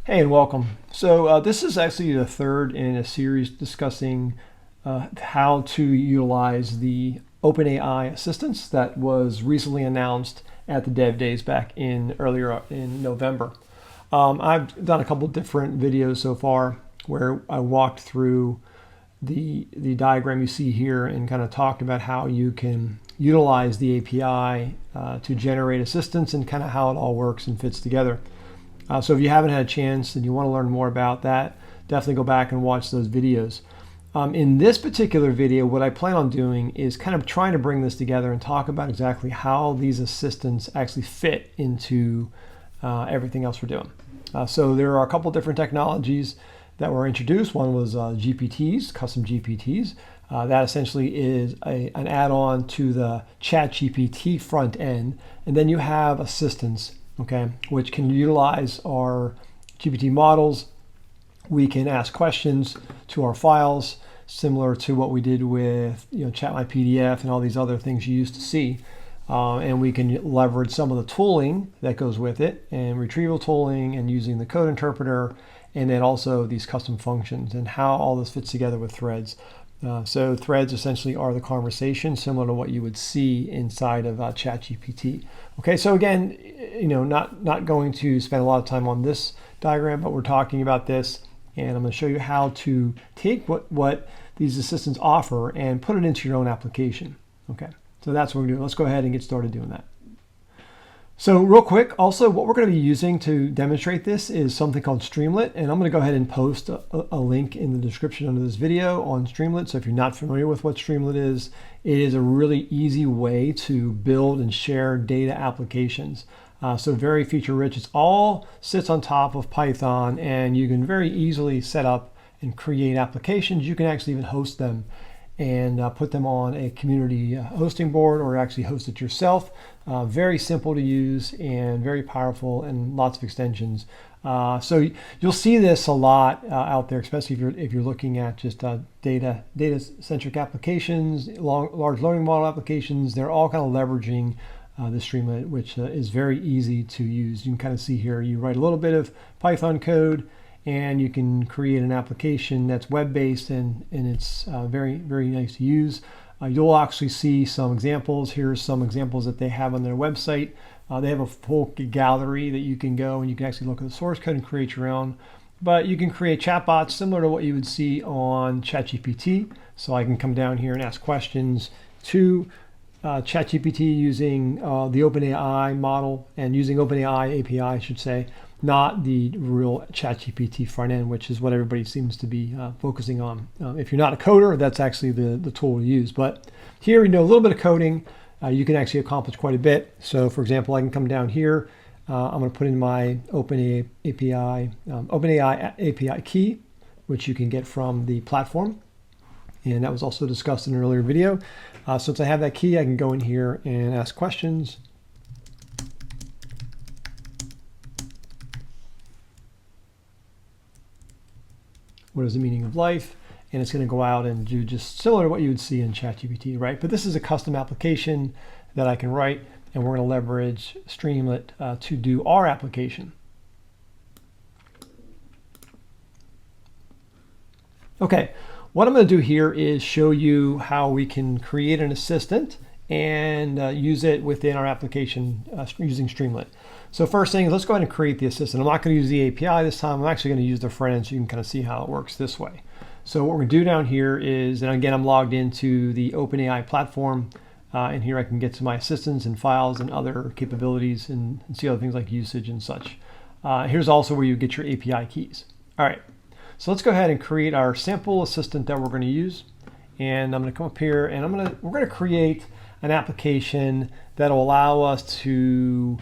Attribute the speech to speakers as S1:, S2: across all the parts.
S1: Hey, and welcome. This is actually the third in a series discussing how to utilize the OpenAI Assistants that was recently announced at the Dev Days back in earlier in November. I've done a couple different videos so far where I walked through the diagram you see here and kind of talked about how you can utilize the API to generate assistants and kind of how it all works and fits together. So if you haven't had a chance and you want to learn more about that, definitely go back and watch those videos. In this particular video, what I plan on doing is kind of trying to bring this together and talk about exactly how these assistants actually fit into everything else we're doing. So there are a couple different technologies that were introduced. One was GPTs, custom GPTs. That essentially is an add-on to the ChatGPT front end. And then you have assistants, okay, which can utilize our GPT models. We can ask questions to our files, similar to what we did with Chat My PDF and all these other things you used to see. And we can leverage some of the tooling that goes with it, and retrieval tooling, and using the code interpreter, and then also these custom functions and how all this fits together with threads. So threads essentially are the conversation, similar to what you would see inside of ChatGPT. Okay, so again, not going to spend a lot of time on this diagram, but we're talking about this, and I'm going to show you how to take what these assistants offer and put it into your own application. Okay, so that's what we're doing. Let's go ahead and get started doing that. So real quick, also what we're going to be using to demonstrate this is something called Streamlit, and I'm going to go ahead and post a link in the description under this video on Streamlit. So if you're not familiar with what Streamlit is, it is a really easy way to build and share data applications. So very feature rich. It all sits on top of Python, and you can very easily set up and create applications. You can actually even host them and put them on a community hosting board, or actually host it yourself. Very simple to use and very powerful, and lots of extensions. So you'll see this a lot out there, especially if you're looking at just data-centric applications, large learning model applications. They're all kind of leveraging the Streamlit, which is very easy to use. You can kind of see here, you write a little bit of Python code, and you can create an application that's web-based, and it's very, very nice to use. You'll actually see some examples. Here's some examples that they have on their website. They have a full gallery that you can go and you can actually look at the source code and create your own. But you can create chatbots similar to what you would see on ChatGPT. So I can come down here and ask questions to ChatGPT using the OpenAI model, and using OpenAI API, I should say, not the real ChatGPT front end, which is what everybody seems to be focusing on. If you're not a coder, that's actually the tool to use. But here, a little bit of coding, you can actually accomplish quite a bit. So for example, I can come down here. I'm going to put in my OpenAI API key, which you can get from the platform. And that was also discussed in an earlier video. Since I have that key, I can go in here and ask questions. What is the meaning of life? And it's going to go out and do just similar to what you would see in ChatGPT, right? But this is a custom application that I can write, and we're going to leverage Streamlit to do our application. Okay, what I'm going to do here is show you how we can create an assistant and use it within our application using Streamlit. So first thing, let's go ahead and create the assistant. I'm not going to use the API this time. I'm actually going to use the front end so you can kind of see how it works this way. So what we're going to do down here is, and again, I'm logged into the OpenAI platform, and here I can get to my assistants and files and other capabilities and see other things like usage and such. Here's also where you get your API keys. All right, so let's go ahead and create our sample assistant that we're going to use. And I'm going to come up here, and we're going to create an application that will allow us to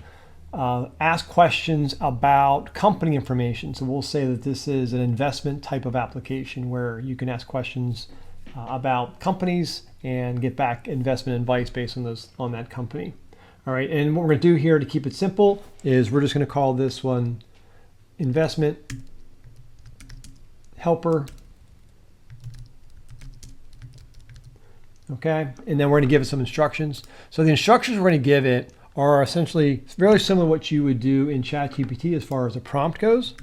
S1: ask questions about company information. So we'll say that this is an investment type of application where you can ask questions about companies and get back investment advice based on that company. All right, and what we're going to do here to keep it simple is we're just going to call this one investment helper. Okay, and then we're going to give it some instructions. So the instructions we're going to give it are essentially very similar to what you would do in ChatGPT as far as the prompt goes.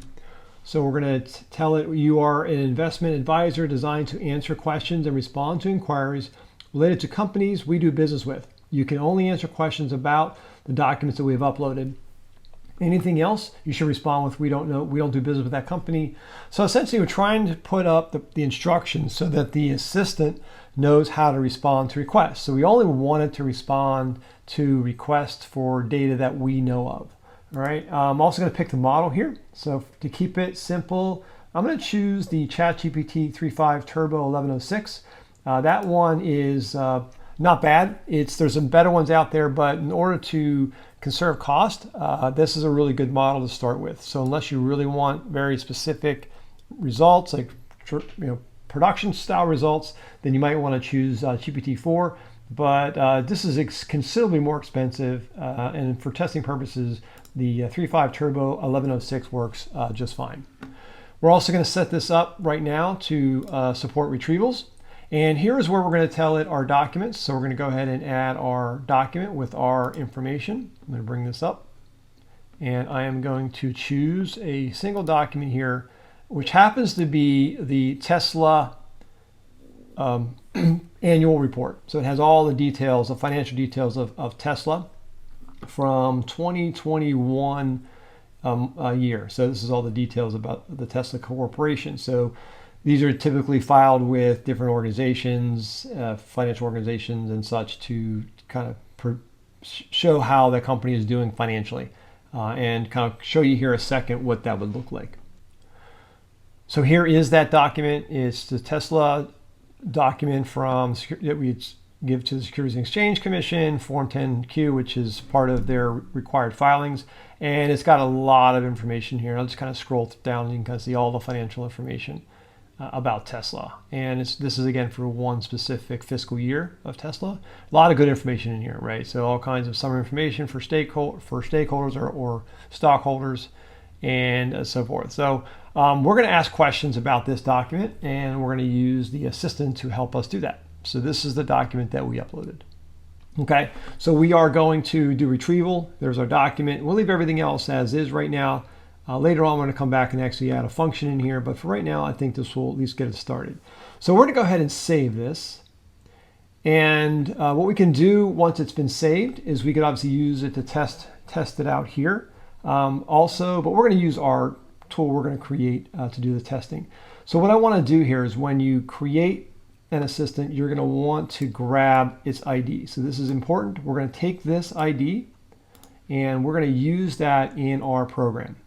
S1: So we're going to tell it you are an investment advisor designed to answer questions and respond to inquiries related to companies we do business with. You can only answer questions about the documents that we have uploaded. Anything else, you should respond with, we don't know, we don't do business with that company. So essentially, we're trying to put up the instructions so that the assistant knows how to respond to requests. So we only want it to respond to requests for data that we know of. All right, I'm also going to pick the model here. So to keep it simple, I'm going to choose the ChatGPT 3.5 Turbo 1106. That one is not bad. There's some better ones out there, but in order to conserve cost, this is a really good model to start with. So unless you really want very specific results, like production style results, then you might want to choose GPT-4. But this is considerably more expensive, and for testing purposes, the 3.5 Turbo 1106 works just fine. We're also going to set this up right now to support retrievals. And here's where we're going to tell it our documents. So we're going to go ahead and add our document with our information. I'm going to bring this up. And I am going to choose a single document here, which happens to be the Tesla annual report. So it has all the details, the financial details of Tesla from 2021 year. So this is all the details about the Tesla Corporation. So these are typically filed with different organizations, financial organizations and such, to kind of show how the company is doing financially, and kind of show you here a second what that would look like. So here is that document. It's the Tesla document that we give to the Securities and Exchange Commission, Form 10Q, which is part of their required filings. And it's got a lot of information here. I'll just kind of scroll down and you can kind of see all the financial information about Tesla. And this is again for one specific fiscal year of Tesla. A lot of good information in here, right? So all kinds of summary information for stakeholders or stockholders and so forth. So we're going to ask questions about this document, and we're going to use the assistant to help us do that. So this is the document that we uploaded. Okay, so we are going to do retrieval. There's our document. We'll leave everything else as is right now. Later on, I'm going to come back and actually add a function in here, but for right now, I think this will at least get it started. So we're going to go ahead and save this. And what we can do once it's been saved is we could obviously use it to test it out here. Also, but we're going to use our tool we're going to create to do the testing. So what I want to do here is when you create an assistant, you're going to want to grab its ID. So this is important. We're going to take this ID and we're going to use that in our program.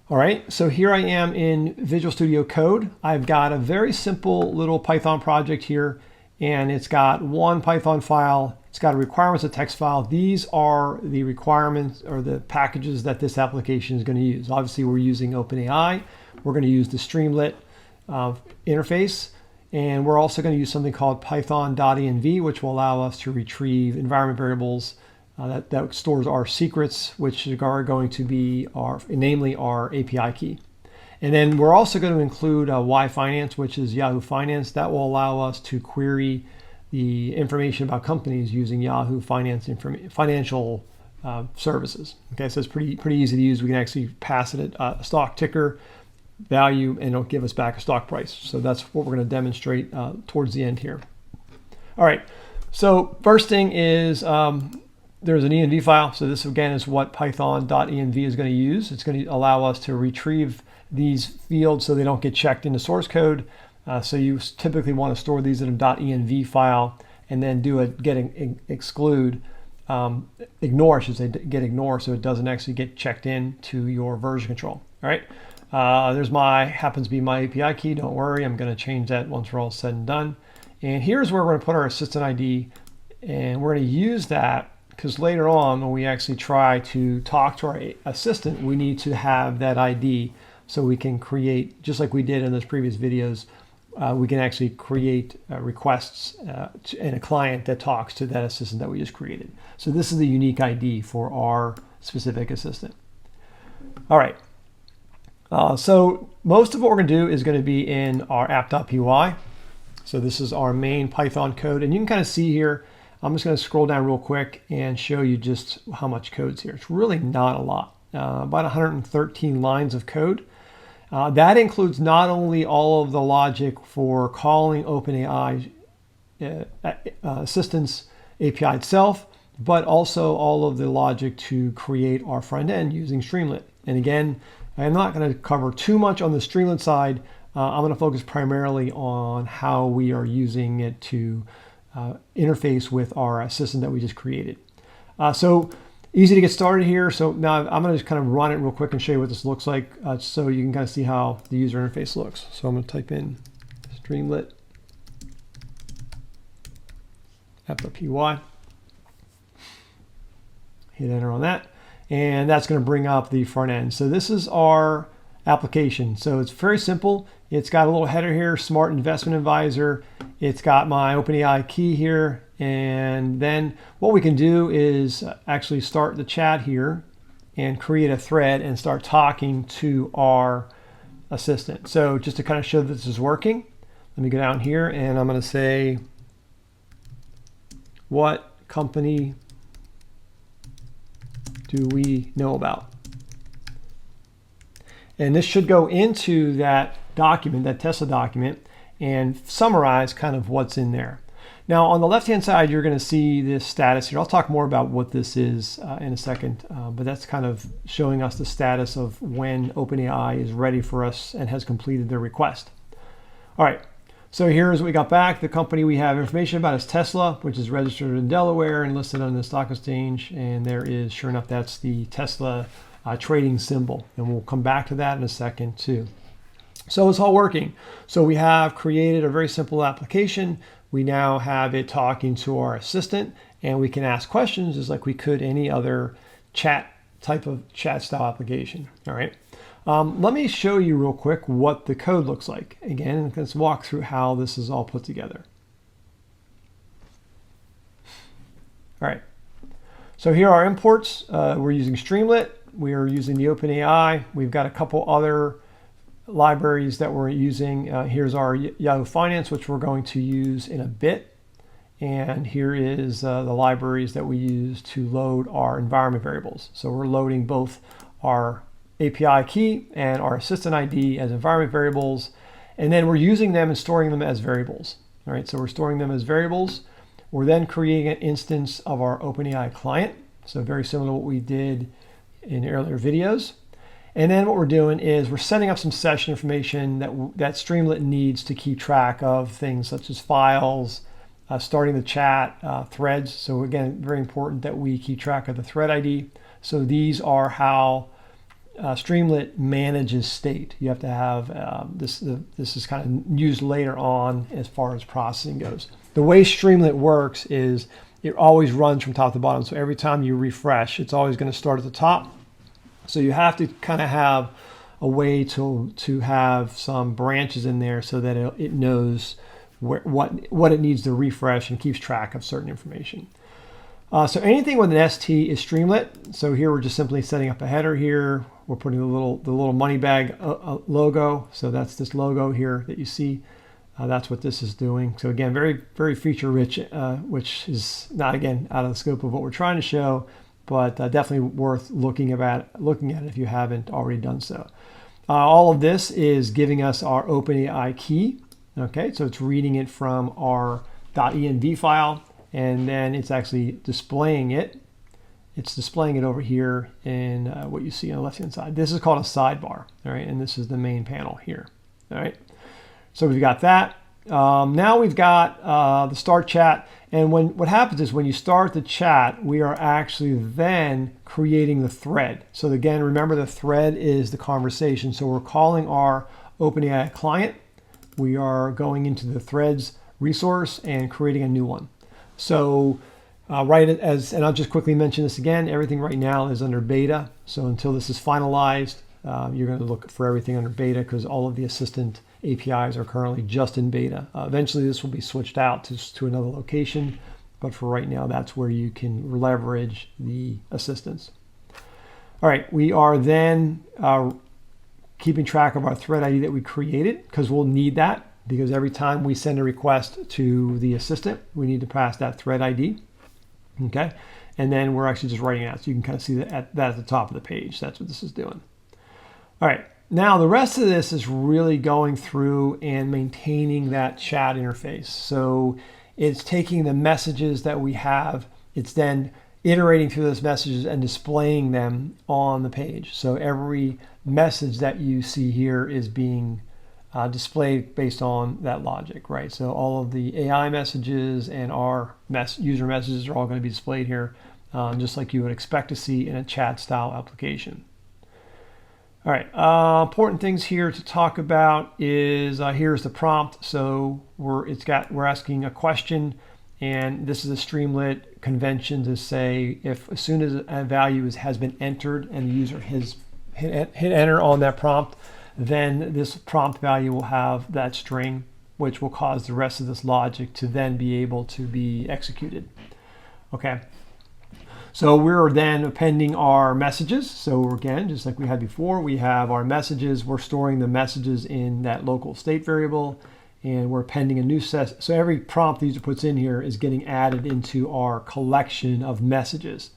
S1: All right, so here I am in Visual Studio Code. I've got a very simple little Python project here, and it's got one Python file. It's got a requirements of text file. These are the requirements or the packages that this application is going to use. Obviously, we're using OpenAI. We're going to use the Streamlit interface, and we're also going to use something called python.env, which will allow us to retrieve environment variables that stores our secrets, which are going to be namely our API key. And then we're also going to include Y Finance, which is Yahoo Finance. That will allow us to query the information about companies using Yahoo Finance financial services. Okay, so it's pretty easy to use. We can actually pass it a stock ticker value, and it'll give us back a stock price. So that's what we're going to demonstrate towards the end here. All right. So first thing is there's an env file. So this again is what python.env is going to use. It's going to allow us to retrieve these fields so they don't get checked into source code. So you typically want to store these in a .env file and then do a ignore, I should say, get ignore, so it doesn't actually get checked in to your version control. All right. There's happens to be my API key. Don't worry, I'm going to change that once we're all said and done. And here's where we're going to put our assistant ID, and we're going to use that because later on when we actually try to talk to our assistant, we need to have that ID so we can create, just like we did in those previous videos, we can actually create requests in a client that talks to that assistant that we just created. So this is the unique ID for our specific assistant. All right. So most of what we're going to do is going to be in our app.py. So this is our main Python code. And you can kind of see here, I'm just going to scroll down real quick and show you just how much code's here. It's really not a lot. about 113 lines of code. That includes not only all of the logic for calling OpenAI Assistants API itself, but also all of the logic to create our front end using Streamlit. And again, I'm not going to cover too much on the Streamlit side. I'm going to focus primarily on how we are using it to interface with our assistant that we just created. So easy to get started here. So now I'm going to just kind of run it real quick and show you what this looks like so you can kind of see how the user interface looks. So I'm going to type in Streamlit app.py, hit enter on that, and that's going to bring up the front end. So this is our application. So it's very simple. It's got a little header here, Smart Investment Advisor. It's got my OpenAI key here. And then what we can do is actually start the chat here and create a thread and start talking to our assistant. So just to kind of show that this is working, let me go down here and I'm going to say, what company do we know about? And this should go into that document, that Tesla document, and summarize kind of what's in there. Now on the left-hand side, you're going to see this status here. I'll talk more about what this is in a second, but that's kind of showing us the status of when OpenAI is ready for us and has completed their request. All right, so here's what we got back. The company we have information about is Tesla, which is registered in Delaware and listed on the stock exchange. And there is, sure enough, that's the Tesla trading symbol. And we'll come back to that in a second too. So it's all working. So we have created a very simple application. We now have it talking to our assistant, and we can ask questions just like we could any other chat type of chat style application. All right. Let me show you real quick what the code looks like. Again, let's walk through how this is all put together. All right. So here are imports. We're using Streamlit. We are using the OpenAI. We've got a couple other libraries that we're using. Here's our Yahoo Finance, which we're going to use in a bit. And here is the libraries that we use to load our environment variables. So we're loading both our API key and our assistant ID as environment variables. And then we're using them and storing them as variables. All right, so we're storing them as variables. We're then creating an instance of our OpenAI client. So very similar to what we did in earlier videos. And then what we're doing is we're setting up some session information that Streamlit needs to keep track of things such as files, starting the chat, threads. So again, very important that we keep track of the thread ID. So these are how Streamlit manages state. You have to have this is kind of used later on as far as processing goes. The way Streamlit works is it always runs from top to bottom. So every time you refresh, it's always going to start at the top. So you have to kind of have a way to have some branches in there so that it knows what it needs to refresh and keeps track of certain information. So anything with an ST is Streamlit. So here we're just simply setting up a header here. We're putting the little money bag logo. So that's this logo here that you see. That's what this is doing. So again, very, very feature rich, which is not, again, out of the scope of what we're trying to show, but definitely worth looking at it if you haven't already done so. All of this is giving us our OpenAI key. Okay, so it's reading it from our .env file, and then it's actually displaying it. It's displaying it over here in what you see on the left-hand side. This is called a sidebar, all right, and this is the main panel here, all right. So we've got that. Now we've got the start chat. And what happens is when you start the chat, we are actually then creating the thread. So again, remember the thread is the conversation. So we're calling our OpenAI client. We are going into the threads resource and creating a new one. So and I'll just quickly mention this again, everything right now is under beta. So until this is finalized, you're going to look for everything under beta because all of the assistant APIs are currently just in beta. Eventually this will be switched out to another location, but for right now, that's where you can leverage the assistants. All right, we are then keeping track of our thread ID that we created because we'll need that because every time we send a request to the assistant, we need to pass that thread ID. Okay, and then we're actually just writing it out. So you can kind of see that at the top of the page. That's what this is doing. All right, now the rest of this is really going through and maintaining that chat interface. So it's taking the messages that we have, it's then iterating through those messages and displaying them on the page. So every message that you see here is being displayed based on that logic, right? So all of the AI messages and our user messages are all going to be displayed here, just like you would expect to see in a chat style application. All right, important things here to talk about is here's the prompt. So we're asking a question, and this is a Streamlit convention to say if as soon as a value has been entered and the user has hit enter on that prompt, then this prompt value will have that string, which will cause the rest of this logic to then be able to be executed. Okay. So we're then appending our messages. So again, just like we had before, we have our messages. We're storing the messages in that local state variable, and we're appending a new set. So every prompt the user puts in here is getting added into our collection of messages.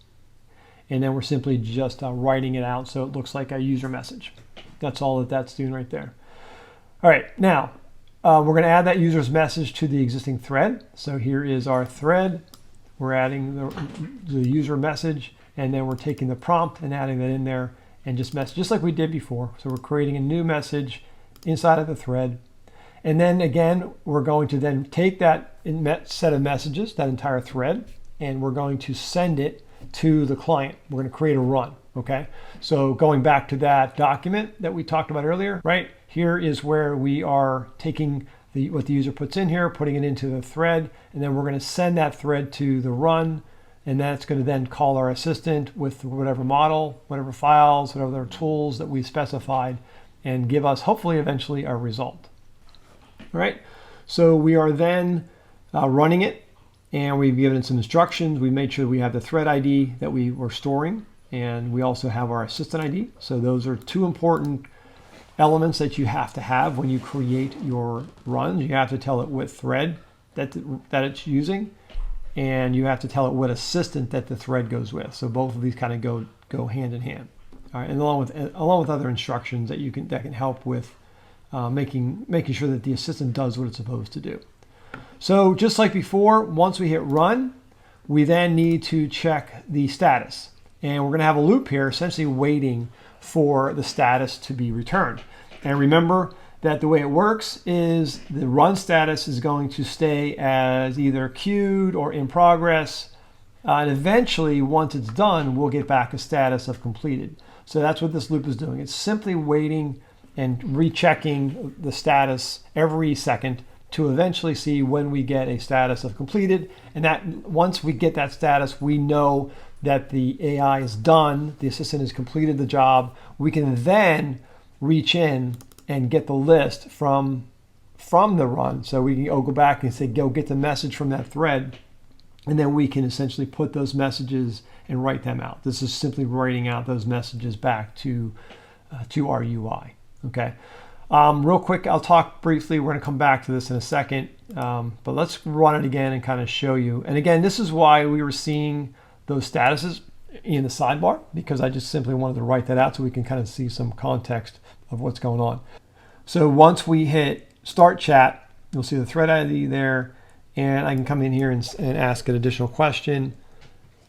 S1: And then we're simply just writing it out so it looks like a user message. That's all that's doing right there. All right, now we're going to add that user's message to the existing thread. So here is our thread. We're adding the user message, and then we're taking the prompt and adding that in there and just like we did before. So we're creating a new message inside of the thread. And then again, we're going to then take that set of messages, that entire thread, and we're going to send it to the client. We're going to create a run. Okay, so going back to that document that we talked about earlier, right? Here is where we are taking what the user puts in here, putting it into the thread, and then we're going to send that thread to the run, and that's going to then call our assistant with whatever model, whatever files, whatever tools that we specified, and give us hopefully eventually a result. All right, so we are then running it, and we've given it some instructions. We made sure we have the thread ID that we were storing, and we also have our assistant ID. So those are two important elements that you have to have when you create your runs. You have to tell it what thread that it's using, and you have to tell it what assistant that the thread goes with. So both of these kind of go hand in hand. All right, and along with other instructions that can help with making sure that the assistant does what it's supposed to do. So just like before, once we hit run, we then need to check the status. And we're going to have a loop here essentially waiting for the status to be returned. And remember that the way it works is the run status is going to stay as either queued or in progress. And eventually, once it's done, we'll get back a status of completed. So that's what this loop is doing. It's simply waiting and rechecking the status every second to eventually see when we get a status of completed. And that once we get that status, we know that the AI is done, the assistant has completed the job. We can then reach in and get the list from the run. So we can go back and say, go get the message from that thread, and then we can essentially put those messages and write them out. This is simply writing out those messages back to our UI. Okay. Real quick, I'll talk briefly. We're going to come back to this in a second, but let's run it again and kind of show you. And again, this is why we were seeing those statuses in the sidebar, because I just simply wanted to write that out so we can kind of see some context of what's going on. So once we hit start chat, you'll see the thread ID there, and I can come in here and ask an additional question.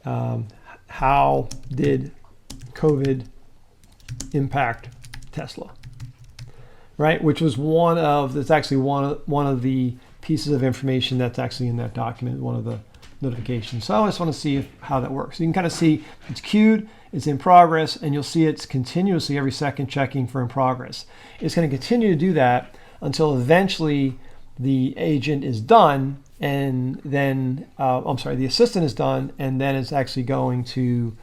S1: How did COVID impact Tesla? Right, which was one of the pieces of information that's actually in that document, one of the notifications. So I just want to see how that works. So you can kind of see it's queued, it's in progress, and you'll see it's continuously every second checking for in progress. It's going to continue to do that until eventually the agent is done, and then the assistant is done, and then it's actually going to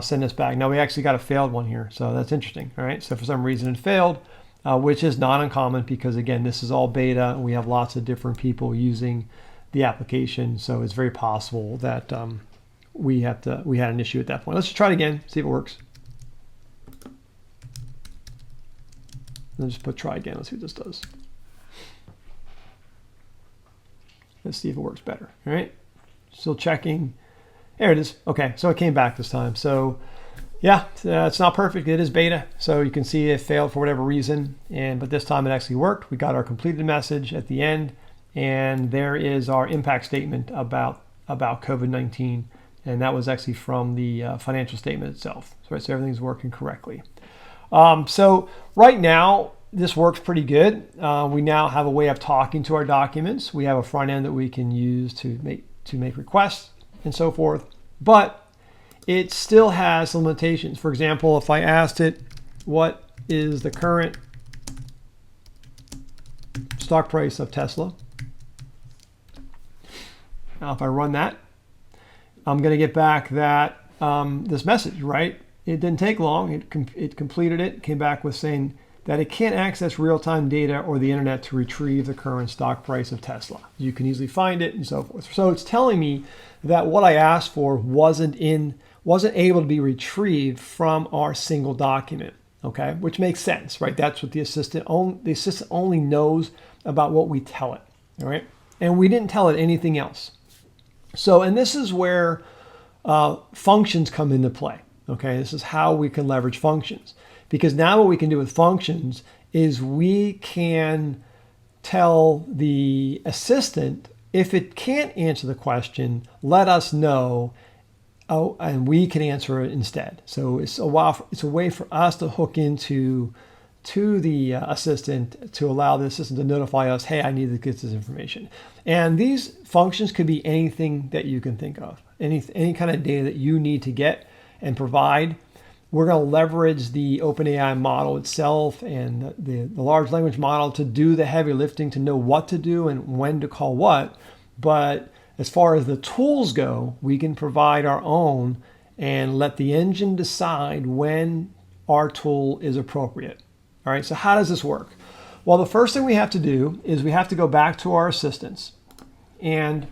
S1: send us back. Now we actually got a failed one here, so that's interesting. All right, so for some reason it failed. Which is not uncommon because, again, this is all beta and we have lots of different people using the application. So it's very possible that we had an issue at that point. Let's just try it again, see if it works. Let's just put try again. Let's see what this does. Let's see if it works better. All right, still checking. There it is. Okay, so it came back this time. So yeah, it's not perfect. It is beta, so you can see it failed for whatever reason, but this time it actually worked. We got our completed message at the end, and there is our impact statement about COVID-19, and that was actually from the financial statement itself. So everything's working correctly. So right now, this works pretty good. We now have a way of talking to our documents. We have a front end that we can use to make requests and so forth, but it still has limitations. For example, if I asked it, what is the current stock price of Tesla? Now, if I run that, I'm going to get back that this message, right? It didn't take long. It completed it, came back with saying that it can't access real-time data or the internet to retrieve the current stock price of Tesla. You can easily find it and so forth. So it's telling me that what I asked for wasn't able to be retrieved from our single document, okay? Which makes sense, right? That's what the assistant only knows about what we tell it, all right? And we didn't tell it anything else. So, and this is where functions come into play, okay? This is how we can leverage functions. Because now what we can do with functions is we can tell the assistant, if it can't answer the question, let us know, and we can answer it instead. So it's a way for us to hook into the assistant to allow the assistant to notify us, hey, I need to get this information. And these functions could be anything that you can think of, any kind of data that you need to get and provide. We're going to leverage the OpenAI model itself and the large language model to do the heavy lifting, to know what to do and when to call what. But as far as the tools go, we can provide our own and let the engine decide when our tool is appropriate. All right, so how does this work? Well, the first thing we have to do is we have to go back to our assistants. And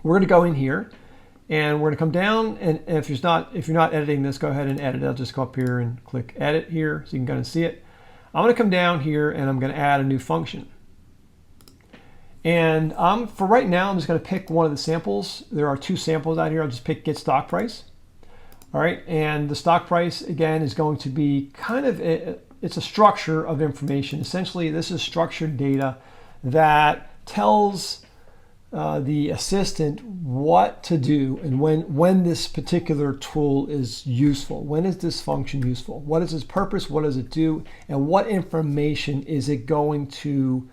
S1: we're going to go in here. And we're going to come down, and if you're not editing this, go ahead and edit. I'll just go up here and click edit here so you can kind of see it. I'm going to come down here and I'm going to add a new function. And for right now, I'm just going to pick one of the samples. There are two samples out here. I'll just pick get stock price. All right, and the stock price again is going to be kind of it's a structure of information. Essentially, this is structured data that tells the assistant what to do and when this particular tool is useful. When is this function useful? What is its purpose? What does it do? And what information is it going to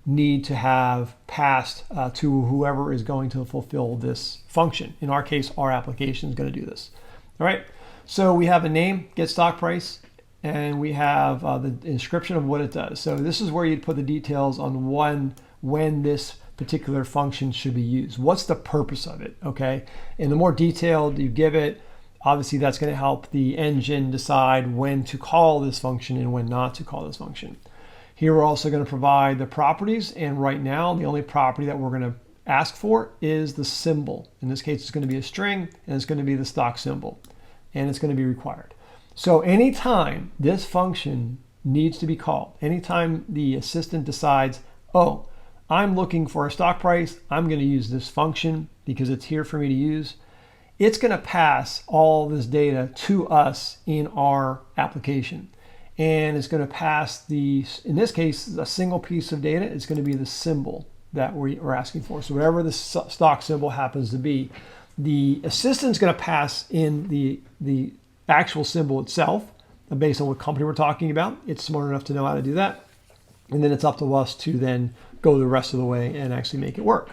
S1: need to have passed to whoever is going to fulfill this function? In our case, our application is going to do this. All right. So we have a name, get stock price, and we have the description of what it does. So this is where you'd put the details on when this particular function should be used. What's the purpose of it, okay? And the more detailed you give it, obviously that's going to help the engine decide when to call this function and when not to call this function. Here we're also going to provide the properties, and right now the only property that we're going to ask for is the symbol. In this case, it's going to be a string, and it's going to be the stock symbol, and it's going to be required. So anytime this function needs to be called, anytime the assistant decides, oh, I'm looking for a stock price, I'm going to use this function because it's here for me to use, it's going to pass all this data to us in our application. And it's going to pass in this case, a single piece of data. It's going to be the symbol that we're asking for. So whatever the stock symbol happens to be, the assistant's going to pass in the actual symbol itself based on what company we're talking about. It's smart enough to know how to do that. And then it's up to us to then go the rest of the way and actually make it work.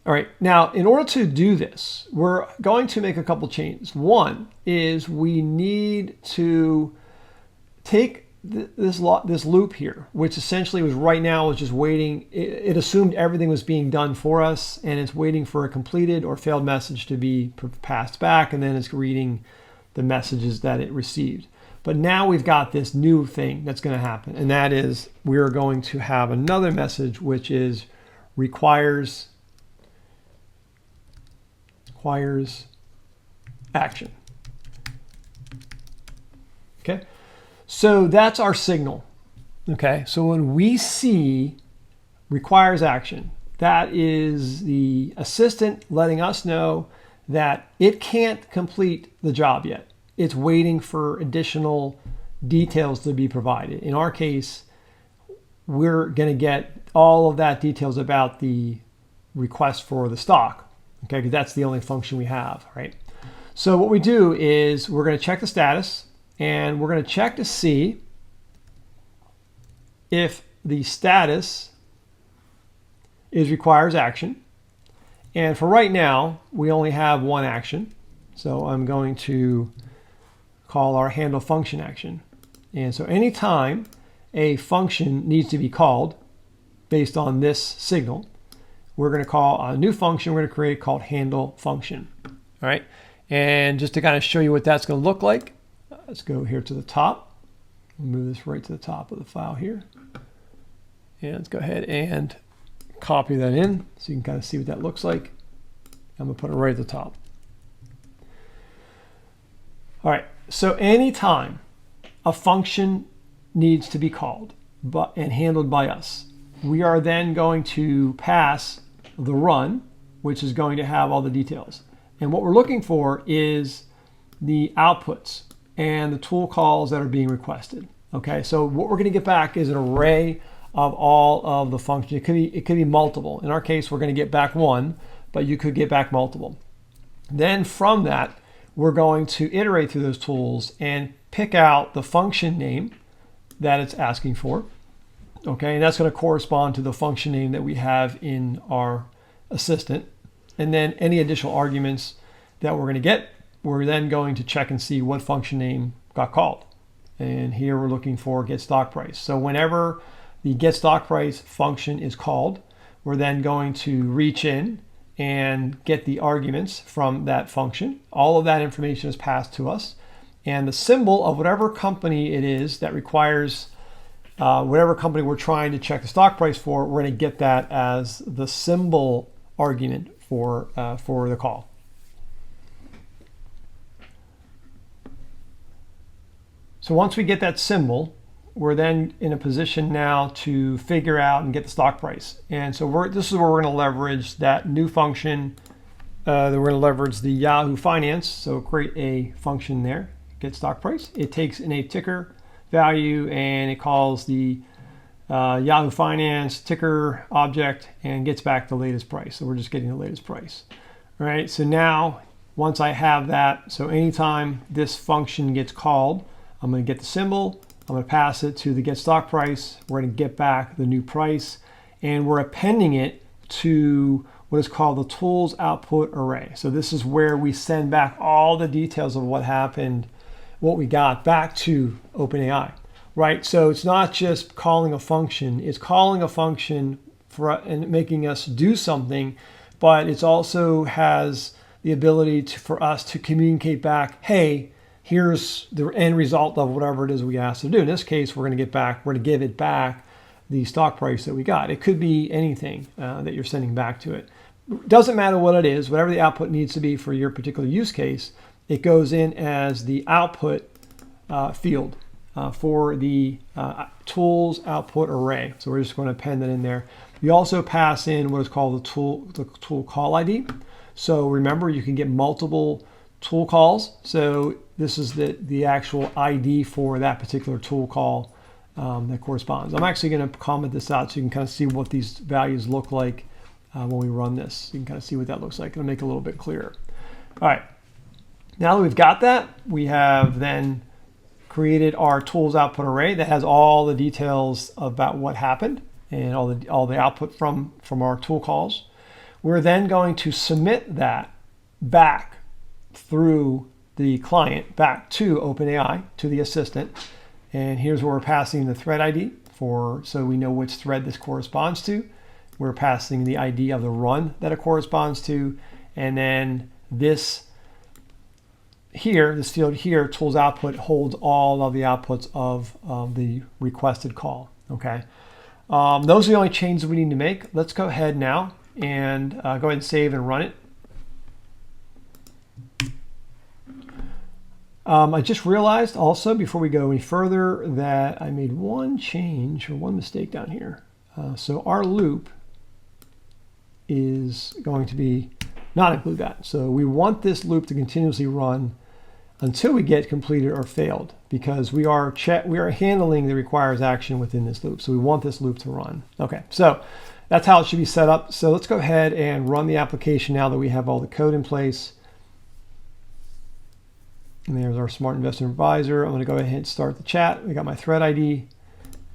S1: All right, now in order to do this, we're going to make a couple changes. One is we need to take this loop here, which essentially was right now was just waiting. It assumed everything was being done for us, and it's waiting for a completed or failed message to be passed back, and then it's reading the messages that it received. But now we've got this new thing that's going to happen, and that is we're going to have another message which is requires action. Okay, so that's our signal. Okay, so when we see requires action, that is the assistant letting us know that it can't complete the job yet. It's waiting for additional details to be provided. In our case, we're going to get all of that details about the request for the stock, okay, because that's the only function we have, right? So what we do is we're going to check the status, and we're going to check to see if the status requires action. And for right now, we only have one action. So I'm going to call our handle function action. And so anytime a function needs to be called based on this signal, we're going to call a new function we're going to create called handle function. All right. And just to kind of show you what that's going to look like, let's go here to the top. We'll move this right to the top of the file here. And let's go ahead and copy that in so you can kind of see what that looks like. I'm going to put it right at the top. All right, so anytime a function needs to be called and handled by us, we are then going to pass the run, which is going to have all the details. And what we're looking for is the outputs and the tool calls that are being requested. Okay, so what we're going to get back is an array of all of the functions. It could be multiple. In our case, we're going to get back one, but you could get back multiple. Then from that, we're going to iterate through those tools and pick out the function name that it's asking for. Okay, and that's going to correspond to the function name that we have in our assistant. And then any additional arguments that we're going to get, we're then going to check and see what function name got called. And here we're looking for get stock price. So whenever the get stock price function is called, we're then going to reach in and get the arguments from that function. All of that information is passed to us. And the symbol of whatever company it is that requires whatever company we're trying to check the stock price for, we're going to get that as the symbol argument for the call. So once we get that symbol, we're then in a position now to figure out and get the stock price. And so this is where we're going to leverage that new function. That we're going to leverage the Yahoo Finance. So create a function there, get stock price. It takes in a ticker value and it calls the Yahoo Finance ticker object and gets back the latest price. So we're just getting the latest price. All right, so now once I have that, so anytime this function gets called, I'm going to get the symbol, I'm going to pass it to the get stock price, we're going to get back the new price, and we're appending it to what is called the tools output array. So this is where we send back all the details of what happened, what we got back to OpenAI, right? So it's not just calling a function, it's calling a function and making us do something, but it also has the ability for us to communicate back, hey, here's the end result of whatever it is we asked to do. In this case, we're going to give it back the stock price that we got. It could be anything that you're sending back to it. Doesn't matter what it is, whatever the output needs to be for your particular use case, it goes in as the output field for the tools output array. So we're just going to append that in there. We also pass in what is called the tool call ID. So remember, you can get multiple tool calls. So this is the actual ID for that particular tool call that corresponds. I'm actually going to comment this out so you can kind of see what these values look like when we run this. You can kind of see what that looks like. It'll make it a little bit clearer. All right. Now that we've got that, we have then created our tools output array that has all the details about what happened and all the output from our tool calls. We're then going to submit that back through the client back to OpenAI, to the assistant. And here's where we're passing the thread ID so we know which thread this corresponds to. We're passing the ID of the run that it corresponds to. And then this field here, tools output, holds all of the outputs of the requested call. Okay. Those are the only changes we need to make. Let's go ahead now and go ahead and save and run it. I just realized also before we go any further that I made one change or one mistake down here. So our loop is going to be not include that. So we want this loop to continuously run until we get completed or failed, because we are handling the requires action within this loop. So we want this loop to run. Okay, so that's how it should be set up. So let's go ahead and run the application now that we have all the code in place. And there's our Smart Investment Advisor. I'm going to go ahead and start the chat. We got my thread ID.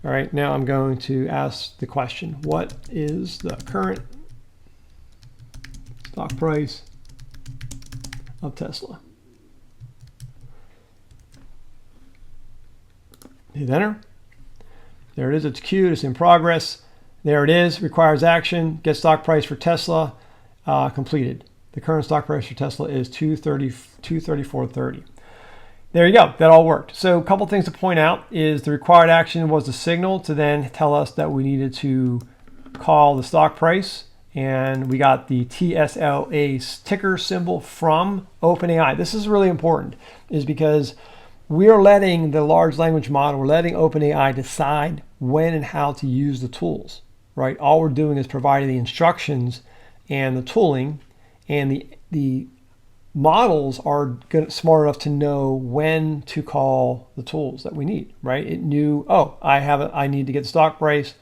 S1: All right, now I'm going to ask the question, what is the current stock price of Tesla? Hit enter. There it is. It's queued. It's in progress. There it is. Requires action. Get stock price for Tesla completed. The current stock price for Tesla is $234.30. There you go. That all worked. So a couple things to point out is the required action was the signal to then tell us that we needed to call the stock price. And we got the TSLA ticker symbol from OpenAI. This is really important, is because we are letting the large language model, we're letting OpenAI decide when and how to use the tools, right? All we're doing is providing the instructions and the tooling, and the models are smart enough to know when to call the tools that we need, right? It knew, oh, I need to get the stock price.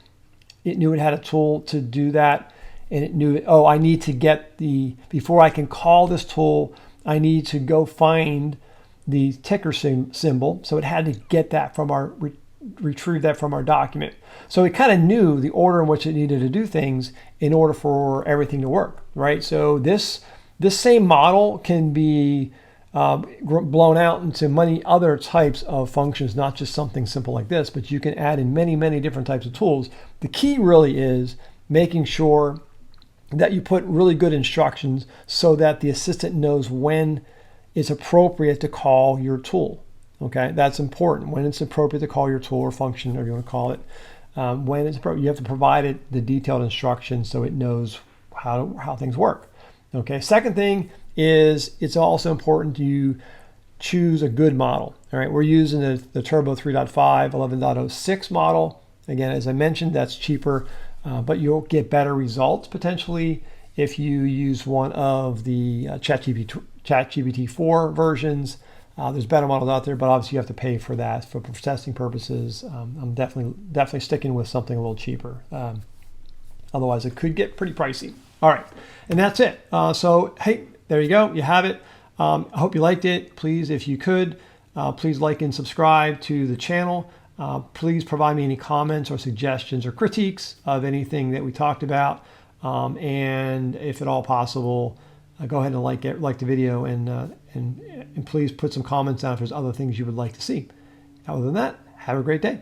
S1: It knew it had a tool to do that. And it knew, oh, I need to get before I can call this tool, I need to go find the ticker symbol. So it had to get that from retrieve that from our document. So it kind of knew the order in which it needed to do things in order for everything to work, right? So this same model can be blown out into many other types of functions, not just something simple like this, but you can add in many, many different types of tools. The key really is making sure that you put really good instructions so that the assistant knows when it's appropriate to call your tool. Okay, that's important. When it's appropriate to call your tool or function, or you want to call it, when it's appropriate, you have to provide it the detailed instructions so it knows how things work. Okay, second thing is it's also important you choose a good model. All right, we're using the Turbo 3.5 11.06 model. Again, as I mentioned, that's cheaper, but you'll get better results potentially if you use one of the ChatGPT 4 versions. There's better models out there, but obviously you have to pay for that for testing purposes. I'm definitely sticking with something a little cheaper. Otherwise, it could get pretty pricey. All right, and that's it. So hey, there you go. You have it. I hope you liked it. Please, if you could, please like and subscribe to the channel. Please provide me any comments or suggestions or critiques of anything that we talked about. And if at all possible, go ahead and like the video, and please put some comments down if there's other things you would like to see. Other than that, have a great day.